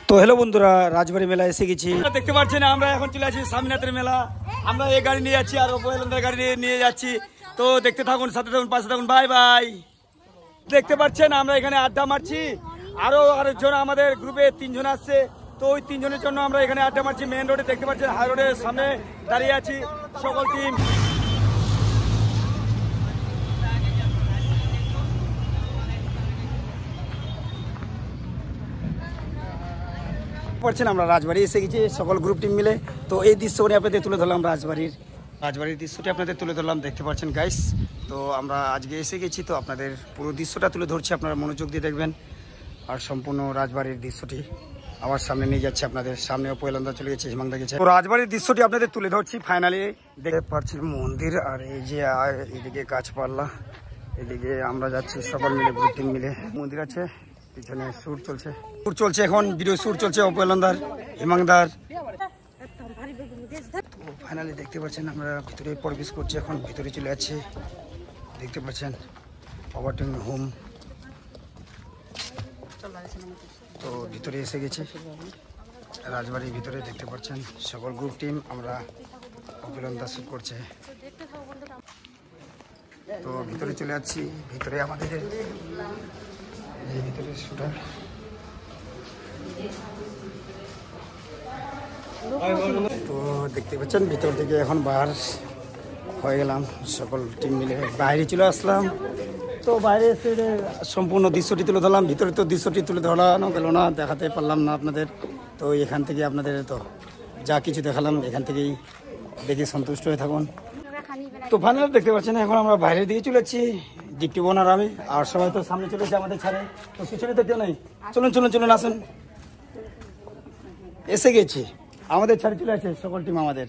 তো হ্যালো বন্ধুরা, রাজবাড়ি মেলা এসে গেছি। দেখতে পাচ্ছেন আমরা এখন চলে আসছি স্বামীনাথের মেলা। আমরা এই গাড়ি নিয়ে যাচ্ছি আর অপয়লন্দার গাড়ি নিয়ে যাচ্ছি। তো দেখতে থাকুন, সাথে থাকুন, পাশে থাকুন। Bye bye. দেখতে পাচ্ছেন আমরা এখানে আড্ডা মারছি। আরো আরেকজন আমাদের গ্রুপে 3 জন আসছে। তো ওই 3 জনের জন্য আমরা এখানে আড্ডা মারছি মেন রোডে। দেখতে পাচ্ছেন হাই রোডের সামনে দাঁড়িয়ে আছি সকল টিম। পাচ্ছেন আমরা রাজবাড়ি এসে গেছি সকল গ্রুপ টিম মিলে। তো এই দৃশ্যটি আপনাদের তুলে ধরলাম, রাজবাড়ির দৃশ্যটি আপনাদের তুলে ধরলাম। দেখতে পাচ্ছেন গাইস, তো আমরা আজকে এসে গেছি। তো আপনাদের পুরো দৃশ্যটা তুলে ধরছি, আপনারা মনোযোগ দিয়ে দেখবেন। আর সম্পূর্ণ রাজবাড়ির দৃশ্যটি আবার সামনে নিয়ে যাচ্ছে আপনাদের সামনে। অপয়লন্দা চলে গেছে, হিমাংদা গেছে। তো রাজবাড়ির দৃশ্যটি আপনাদের তুলে ধরছি। ফাইনালি দেখতে পাচ্ছি মন্দির, আর এই যে এদিকে গাছপালা, এদিকে আমরা যাচ্ছি সকল মিলে গ্রুপ টিম মিলে। মন্দির আছে, পিছনে শুট চলছে এখন ভিডিও শুট চলছে অপয়লন্দার, হিমাংদার। ফাইনালি দেখতে পাচ্ছেন আমরা ভিতরে প্রবেশ করছি, এখন ভিতরে চলে যাচ্ছি। দেখতে পাচ্ছেন ওভারটেকিং হোম। তো ভিতরে এসে গেছি রাজবাড়ির ভিতরে। দেখতে পাচ্ছেন সকল গ্রুপ টিম, আমরা অপয়লন্দা শুট করছে। তো ভিতরে চলে যাচ্ছি। ভিতরে আমাদের ভিতরে শুটার। তো দেখতে পাচ্ছেন ভিতর থেকে এখন বার হয়ে গেলাম, সকল টিম মিলে বাইরে চলে আসলাম। তো বাইরে এসে সম্পূর্ণ দৃশ্যটি তুলে ধরলাম। ভিতরে তো দৃশ্যটি তুলে ধরানো গেল না, দেখাতে পারলাম না আপনাদের। তো এখান থেকে আপনাদের তো যা কিছু দেখালাম, এখান থেকেই দেখে সন্তুষ্ট হয়ে থাকুন। তো ফাইনাল দেখতে পাচ্ছেন এখন আমরা বাইরের দিকে চলে যাচ্ছি, ডিপটি বোন আর আমি। আর সবাই তো সামনে চলেছে আমাদের ছাড়ে। তো পিছনে তো কেউ নেই। চলুন আসুন, এসে গেছি। আমাদের ছাড়ে চলে আছে সকল টিম আমাদের।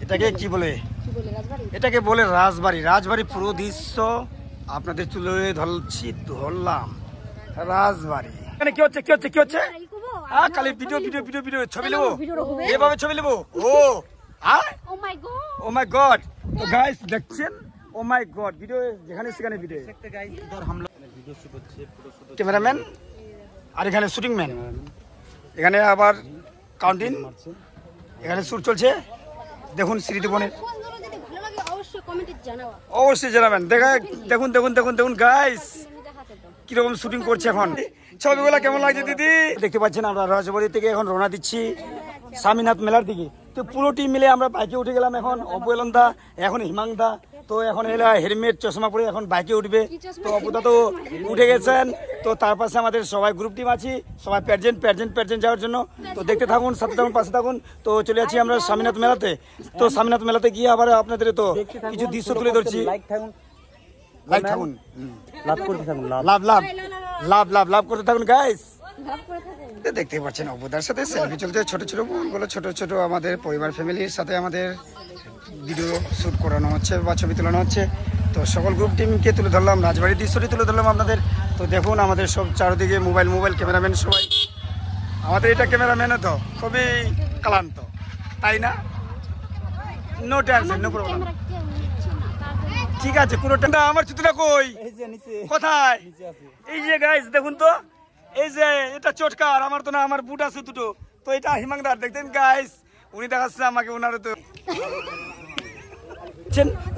এটাকে কি বলে? এটাকে বলে রাজবাড়ি। রাজবাড়ি পুরো দৃশ্য আপনাদের তুলে ধরলাম। রাজবাড়ি এখানে কি হচ্ছে? খালি ভিডিও ছবি নেবো, এভাবে ছবি নেবো। ও মাই গড। তো গাইস দেখছেন, ও মাই গড, ভিডিও যেখানে সেখানে ভিডিও। ক্যামেরাম্যান আর এখানে শুটিং ম্যান, এখানে আবার কাউন্টিং, এখানে শুট চলছে। দেখুন স্মৃতি বনের, অবশ্যই জানাবেন। দেখুন গাইস কিরকম শুটিং করছে এখন। ছবিগুলো কেমন লাগছে দিদি? দেখতে পাচ্ছেন আমরা রাজবাড়ি থেকে এখন রওনা দিচ্ছি স্বামীনাথ মেলার দিকে। তো পুরো টিম মিলে আমরা বাইকে উঠে গেলাম। এখন অপয়লন্দা, এখন হিমাংদা, তো এখন এলা হেলমেট চশমা পরে এখন বাইকে উঠবে। তো অপুদা তো উঠে গেছেন। তো তার পাশে আমাদের সবাই গ্রুপ টিম আছি, সবাই প্যারজেন্ট যাওয়ার জন্য। তো দেখতে থাকুন, সাথে থাকুন, পাশে থাকুন। তো চলে যাচ্ছি আমরা স্বামীনাথ মেলাতে। তো স্বামীনাথ মেলাতে গিয়ে আবার আপনাদের তো কিছু দৃশ্য তুলে ধরছি। লাইক থাকুন, লাভ করতে থাকুন গাইস। দেখতে পাচ্ছেন অবদার সাথে সেলফি চলছে। ছোট আমাদের পরিবার ফ্যামিলির সাথে আমাদের ভিডিও শুট করানো হচ্ছে বা ছবি তোলানো হচ্ছে। তো সকল গ্রুপ টিমকে তুলে ধরলাম, রাজবাড়ির দৃশ্যটি তুলে ধরলাম আপনাদের। তো দেখুন আমাদের সব চারদিকে মোবাইল ক্যামেরাম্যান সবাই। আমাদের এটা ক্যামেরাম্যানও তো খুবই ক্লান্ত, তাই না? No tension, no problem. ঠিক আছে, কোনো টেনশন। আমার জুতোটা কই? কোথায়? এই যে গাইস দেখুন তো, এই যে এটা চটকার, আমার তো না, আমার বুট আছে দুটো। তো এটা হিমাংদার, দেখতেন গাইস, উনি দেখাচ্ছে আমাকে। ওনারও তো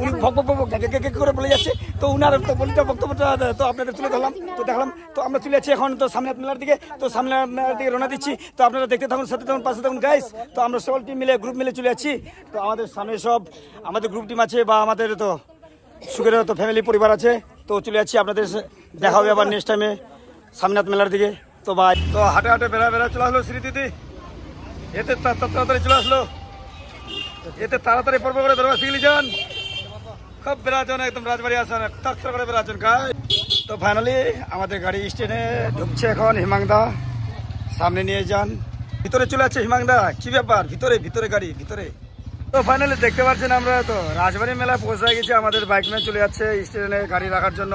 উনি ভক করে বলে যাচ্ছে। তো উনার বক্তব্যটা তো আপনাদের তুলে ধরলাম। তো দেখলাম, তো আমরা চলে যাচ্ছি এখন তো স্বামীনাথ মেলার দিকে। তো স্বামীনাথ মেলার দিকে রওনা দিচ্ছি। তো আপনারা দেখতে থাকুন, সাথে থাকুন, পাশে থাকুন গাইস। তো আমরা সকল টিম মিলে গ্রুপ মিলে চলে যাচ্ছি। তো আমাদের সামনে সব আমাদের গ্রুপ টিম আছে বা আমাদের তো সুখের তো ফ্যামিলি পরিবার আছে। তো চলে যাচ্ছি, আপনাদের দেখা হবে আবার নেক্সট টাইমে স্বামীনাথ মেলার দিকে। তো ভাই তো হাটে বেড়া চলে আসলো শ্রী দিদি। এতে তাড়াতাড়ি চলে আসলো, এতে তাড়াতাড়ি পর্ব করে ধরবা শিখলি যান। খুব বেড়াচ্ছেন একদম, রাজবাড়ি আসেন তাড়াতাড়ি করে বেড়াচ্ছেন গাই। তো ফাইনালি আমাদের গাড়ি স্টেশনে ঢুকছে এখন। হিমাংদা সামনে নিয়ে যান। ভিতরে চলে যাচ্ছে হিমাংদা। কি ব্যাপার? ভিতরে গাড়ি ভিতরে। তো ফাইনালি দেখতে পাচ্ছেন আমরা তো রাজবাড়ি মেলায় পৌঁছে গেছি। আমাদের বাইকম্যান চলে যাচ্ছে স্টেশনে গাড়ি রাখার জন্য।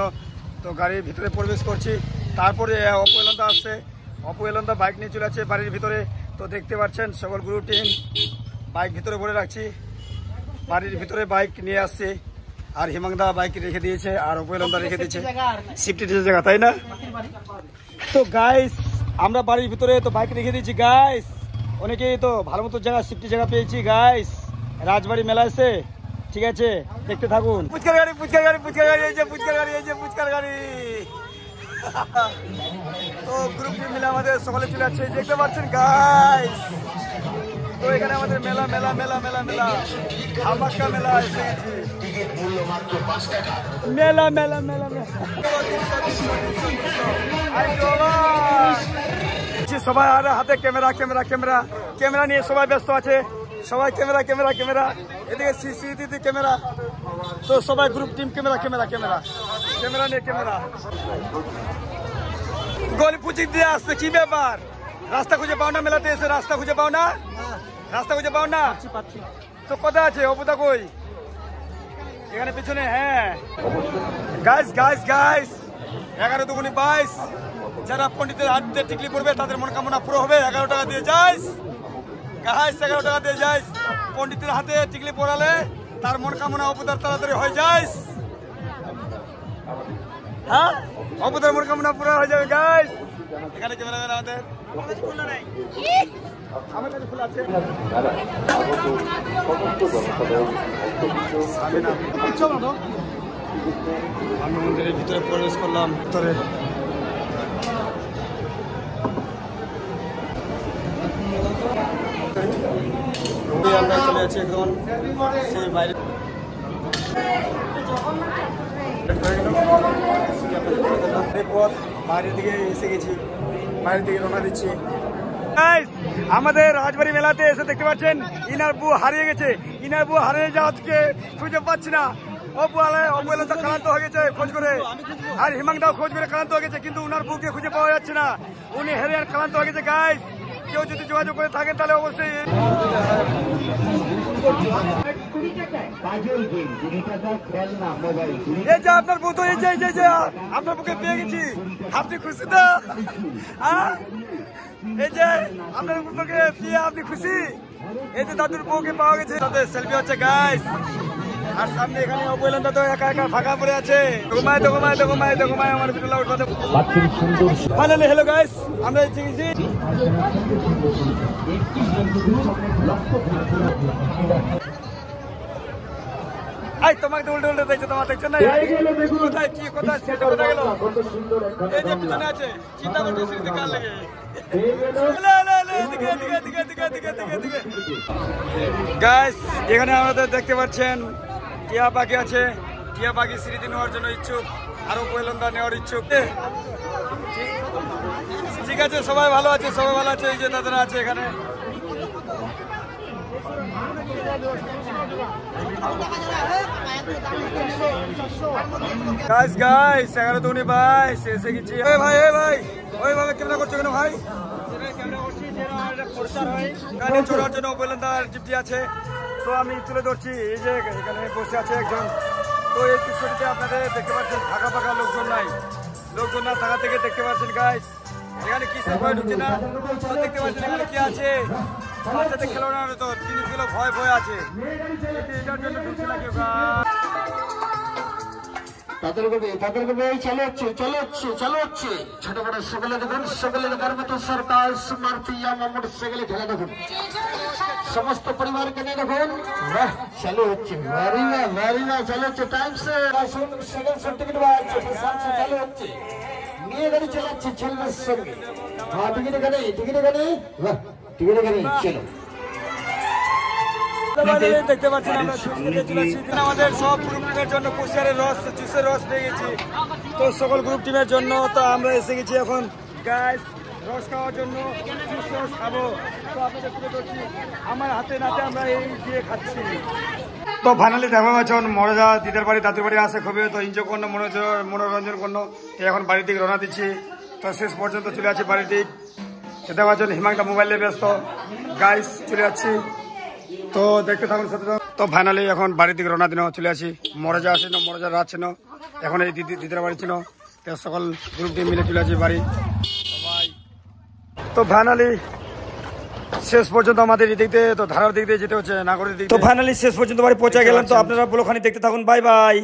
তো গাড়ির ভিতরে প্রবেশ করছি। তারপরে অপয়লন্দা আসছে, অপয়লন্দা বাইক নিয়ে চলে যাচ্ছে বাড়ির ভিতরে। তো দেখতে পাচ্ছেন সকল গ্রুপ টিম বাইক ভিতরে ভরে রাখছি, বাড়ির ভিতরে বাইক নিয়ে আসছে, আর হিমাংদা বাইক রেখে দিয়েছে, আর উপলন্দা রেখে দিয়েছে সিফটি জায়গা, তাই না? তো গাইস আমরা বাড়ির ভিতরে তো বাইক রেখে দিয়েছি গাইস, অনেকেই তো ভালো মতো জায়গা সিফটি জায়গা পেয়েছি গাইস, রাজবাড়ি মেলা এসে। ঠিক আছে, দেখতে থাকুন। পুচকার গাড়ি, পুচকার গাড়ি, পুচকার গাড়ি, এই যে পুচকার গাড়ি, এই যে পুচকার গাড়ি। তো গ্রুপ টিম মিলে আমাদের সকালে চলে যাচ্ছে, দেখতে পাচ্ছেন গাইস। তো এখানে আমাদের মেলা মেলা মেলা মেলা মেলা ধামাকা মেলা এসে গেছে, মেলা মেলা মেলা মেলা। সবাই আর হাতে ক্যামেরা ক্যামেরা ক্যামেরা ক্যামেরা নিয়ে সবাই ব্যস্ত আছে, সবাই ক্যামেরা ক্যামেরা ক্যামেরা, এদিকে সিসিটিভি ক্যামেরা। তো সবাই group team camera camera camera camera নিয়ে ক্যামেরা। গলি পুচিক দিয়ে আসছে, কি ব্যাপার? রাস্তা খুঁজে পাও না মেলাতে এসে? রাস্তা খুঁজে পাও না? রাস্তা খুঁজে পাও না? তো কোথায় আছে অপুদা? কই? এখানে পিছনে। হ্যাঁ গাইস গাইস গাইস, 11 দুগুনি 22, যারা পণ্ডিতের হাত দিয়ে টিকলি পড়বে তাদের মনোকামনা পুরো হবে। 11 টাকা দিয়ে যাইস গাইস, 11 টাকা দিয়ে যাইস। পণ্ডিতের হাতে টিকলি পড়ালে তার মনোকামনা অপুদার তাড়াতাড়ি হয়ে যাইস। হ্যাঁ, অপুদার মনোকামনা পুরো হয়ে যাবে গাইস। এখানে ক্যামেরা আমাদের খোলা নাই, আমার কাছে খোলা আছে। আমি মন্দিরের ভিতরে প্রবেশ করলাম, ভিতরে আমরা চলে যাচ্ছি একদম সেই বাইরে। বাইরের দিকে এসে গেছি, বাইরের দিকে রওনা দিচ্ছি। আমাদের রাজবাড়ি মেলাতে এসে দেখতে পাচ্ছেন ইনার বউ হারিয়ে গেছে। ইনার বউ হারিয়ে যাওয়াকে খুঁজে পাচ্ছি না। অবহেলা ক্লান্ত হয়ে গেছে খোঁজ করে, আর হিমাংদাও খোঁজ করে ক্লান্ত হয়ে গেছে, কিন্তু উনার বউকে খুঁজে পাওয়া যাচ্ছে না। উনি হেরে ক্লান্ত হয়ে গেছে গাইস। কেউ যদি যোগাযোগ করে থাকেন তাহলে অবশ্যই। এই যে আপনার বউ, তো এই যে আপনার বুকে পেয়ে গেছি, আপনি খুশি তো? এই যে আপনার বুকে পেয়ে আপনি খুশি? এই যে দাদুর বউকে পাওয়া গেছে, তাদের সেলফি হচ্ছে গাইস। আর সামনে এখানে অবহেলনটা তো একা একা ফাঁকা পড়ে আছে। ঘুমায় তো ঘুমায় তো ঘুমায় তো ঘুমায়, আমার ভিডিও উঠাতে। ফাইনালি হ্যালো গাইস, আমরা এসে গেছি। আই তোমাকে উল্টে উল্টে দেখছো, তোমার দেখছো না? কোথায় কি কোথায় সেটা কোথায় গেল? এই যে পিছনে আছে, চিন্তা করতে সিরিতে কার লাগে। গাইস এখানে আমাদের দেখতে পাচ্ছেন টিয়া পাখি আছে। টিয়া পাখি স্মৃতি নেওয়ার জন্য ইচ্ছুক, আরো পয়লন্দা নেওয়ার ইচ্ছুক। ঠিক আছে, সবাই ভালো আছে, সবাই ভালো আছে। এই যে দাদারা আছে এখানে। গাইস গাইস 11 দুগুনি 22 এসে গেছি। এই ভাই, এই ভাই, ওইভাবে ক্যামেরা করছো কেন ভাই? গাড়ি চড়ার জন্য অবহেলনদার জিপটি আছে, তো আমি তুলে ধরছি। এই যে এখানে বসে আছে একজন। তো এই দৃশ্যটিতে আপনাদের দেখতে পাচ্ছেন ফাঁকা ফাঁকা, লোকজন নাই। লোকজন না থাকা থেকে দেখতে পাচ্ছেন গাইস এখানে কি ভয় ঢুকছে না। দেখতে পাচ্ছেন এখানে কি আছে, বাচ্চাদের খেলোনা তো জিনিসগুলো ভয় ভয় আছে, এটার জন্য ঢুকছে না কেউ। ছোট বড় সকলে দেখুন, সকলে দেখার মতো সরকার মারুতিয়া মামুর সকলে খেলা দেখুন, সমস্ত পরিবারকে নিয়ে দেখুন। চালু হচ্ছে, চালু হচ্ছে, টাইম সেকেন্ড চালু হচ্ছে। মেয়ে গাড়ি চালাচ্ছে ছেলেদের সঙ্গে। হ্যাঁ, টিকিট এখানে, টিকিট এখানে, টিকিট এখানে, চলো। দেখতে পাচ্ছেন আমরা আমাদের সব গ্রুপ টিমের জন্য কুশিয়ারের রস, জুসের রস পেয়ে গেছি। তো সকল গ্রুপ টিমের জন্য তো আমরা এসে গেছি এখন গাইস রস খাওয়ার জন্য। জুস রস খাবো, তো আপনাদের তুলে ধরছি আমার হাতে নাতে আমরা এই দিয়ে খাচ্ছি। তো ফাইনালি দেখা পাচ্ছেন মরজা দিদার বাড়ি দাদুর বাড়ি আসে খুবই তো এনজয় করলো, মনোরঞ্জন করলো। এখন বাড়ির দিকে রওনা দিচ্ছি। তো শেষ পর্যন্ত চলে যাচ্ছি বাড়ির দিক। দেখতে পাচ্ছেন হিমাংটা মোবাইলে ব্যস্ত গাইস, চলে যাচ্ছি। তো দেখতে থাকুন সাথে। তো ফাইনালি এখন বাড়ির দিকে রওনা দিন চলে আসি। মরজা আসেন, মরজা রাত ছিল, এখন এই দিদির বাড়ি ছিল। সকল গ্রুপ টিম মিলে চলে আসি বাড়ি সবাই। তো ফাইনালি শেষ পর্যন্ত আমাদের এই দিক দিয়ে তো ধারার দিক দিয়ে যেতে হচ্ছে নাগরের দিক তো ফাইনালি শেষ পর্যন্ত বাড়ি পৌঁছে গেলাম তো আপনারা ব্লগখানি দেখতে থাকুন বাই বাই।